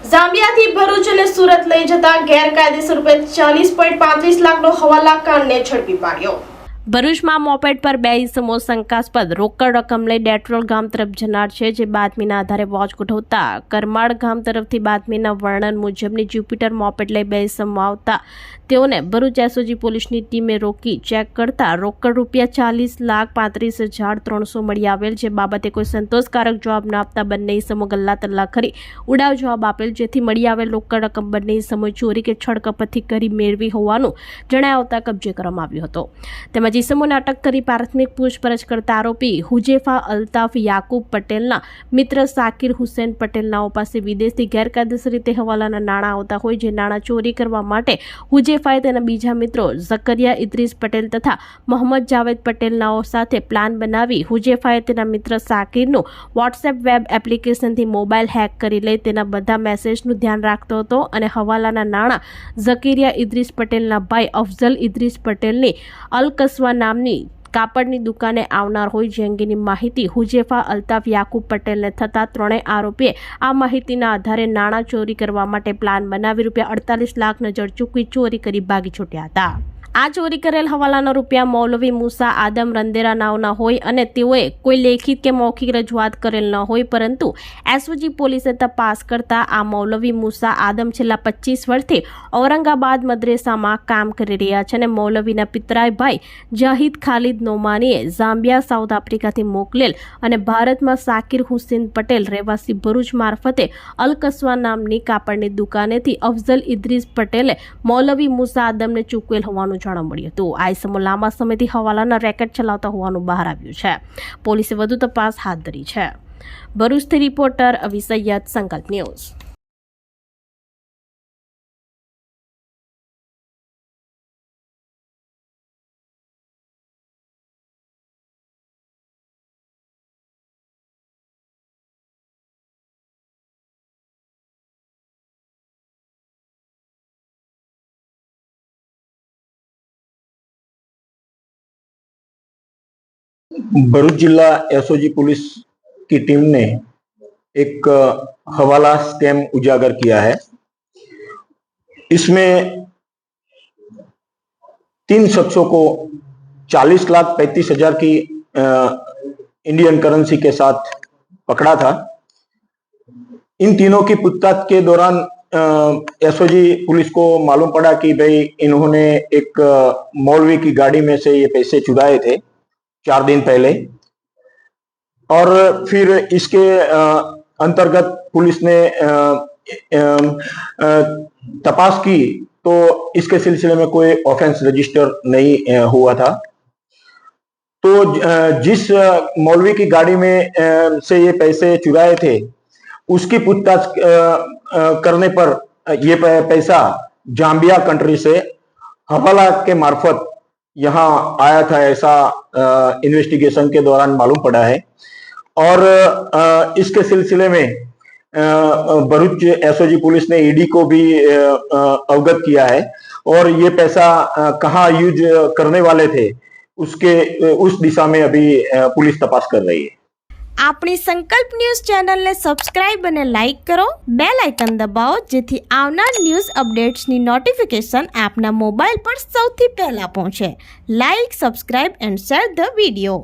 જામ્બિયાથી ભરૂચ અને સુરત લઈ જતા ગેરકાયદેસર રૂપિયા 40.35 લાખનો હવાલા કાંડને ઝડપી પાડ્યો। ભરૂચમાં મોપેડ પર બે ઇસમો શંકાસ્પદ રોકડ રકમ લઈ ડેટ્રોલ ગામ તરફ જનાર છે, જે બાતમીના આધારે વોચ ગોઠવતા કરમાળ ગામ તરફથી બાતમીના વર્ણન મુજબની જ્યુપિટર મોપેડ લઈ બે ઇસમો આવતા તેઓને ભરૂચ એસઓજી પોલીસની ટીમે રોકી ચેક કરતા રોકડ રૂપિયા 40,35,300 મળી આવેલ, જે બાબતે કોઈ સંતોષકારક જવાબ ન આપતા બંને ઇસમો ગલ્લા તલ્લા કરી ઉડાવ જવાબ આપેલ, જેથી મળી આવેલ રોકડ રકમ બંને ઇસમોએ ચોરી કે છળકપટથી કરી મેળવી હોવાનું જણાય આવતા કબજે કરવામાં આવ્યો હતો। તેમજ ઇસમોને અટક કરી પ્રાથમિક પૂછપરછ કરતા આરોપી હુજેફા અલ્તાફ યાકુબ પટેલના મિત્ર સાકિર હુસેન પટેલનાઓ પાસે વિદેશથી ગેરકાયદેસર રીતે હવાલાના નાણાં આવતા હોય, જે નાણાં ચોરી કરવા માટે હુજેફાએ તેના બીજા મિત્રો ઝકરિયા ઇદ્રીસ પટેલ તથા મોહમ્મદ જાવેદ પટેલનાઓ સાથે પ્લાન બનાવી હુજેફાએ તેના મિત્ર સાકિરનું વોટ્સએપ વેબ એપ્લિકેશનથી મોબાઈલ હેક કરી લઈ તેના બધા મેસેજનું ધ્યાન રાખતો હતો અને હવાલાના નાણાં ઝકરિયા ઇદ્રીસ પટેલના ભાઈ અફઝલ ઇદ્રીસ પટેલની અલકસવા નામની કાપડની દુકાને આવનાર હોય, જે અંગેની માહિતી હુજેફા અલ્તાફ યાકુબ પટેલને થતા ત્રણેય આરોપીએ આ માહિતીના આધારે નાણાં ચોરી કરવા માટે પ્લાન બનાવી રૂપિયા 48 લાખ નજર ચૂકવી ચોરી કરી ભાગી છૂટ્યા હતા। આ ચોરી કરેલ હવાલાના રૂપિયા મૌલવી મૂસા આદમ રંદેરા નાવના હોય અને તેઓએ કોઈ લેખિત કે મૌખિક રજૂઆત કરેલ ન હોય, પરંતુ એસઓજી પોલીસે તપાસ કરતા આ મૌલવી મૂસા આદમ છેલ્લા 25 વર્ષથી ઔરંગાબાદ મદ્રેસામાં કામ કરી રહ્યા છે અને મૌલવીના પિતરાય ભાઈ જાહિદ ખાલિદ નોમાનીએ ઝામ્બિયા સાઉથ આફ્રિકાથી મોકલેલ અને ભારતમાં સાકિર હુસેન પટેલ રહેવાસી ભરૂચ મારફતે અલકસવા નામની કાપડની દુકાનેથી અફઝલ ઇદ્રીસ પટેલે મૌલવી મૂસા આદમને ચૂકવેલ હોવાનું જાણવા મળ્યું હતું। આ ઇસમો લાંબા સમયથી હવાલાના રેકેટ ચલાવતા હોવાનું બહાર આવ્યું છે। પોલીસે વધુ તપાસ હાથ ધરી છે। ભરૂચથી રિપોર્ટર અવી સૈયદ, સંકલ્પ ન્યૂઝ। भरूच जिला एसओजी पुलिस की टीम ने एक हवाला स्कैम उजागर किया है। इसमें 3 शख्सों को 40,35,000 की इंडियन करेंसी के साथ पकड़ा था। इन तीनों की पूछताछ के दौरान एसओजी पुलिस को मालूम पड़ा कि भाई इन्होंने एक मौलवी की गाड़ी में से ये पैसे चुराए थे 4 दिन पहले, और फिर इसके अंतर्गत पुलिस ने तपास की तो इसके सिलसिले में कोई ऑफेंस रजिस्टर नहीं हुआ था। तो जिस मौलवी की गाड़ी में से ये पैसे चुराए थे उसकी पूछताछ करने पर ये पैसा जाम्बिया कंट्री से हवाला के मार्फत यहाँ आया था, ऐसा इन्वेस्टिगेशन के दौरान मालूम पड़ा है। और इसके सिलसिले में भरूच एसओजी पुलिस ने ईडी को भी अवगत किया है और ये पैसा कहाँ यूज करने वाले थे उस दिशा में अभी पुलिस तपास कर रही है। આપણી સંકલ્પ ન્યૂઝ ચેનલને સબસ્ક્રાઇબ અને લાઇક કરો, બેલ આઇકન દબાવો, જેથી આવનાર ન્યૂઝ અપડેટ્સની નોટિફિકેશન આપના મોબાઈલ પર સૌથી પહેલા પહોંચે। Like, subscribe and share the video.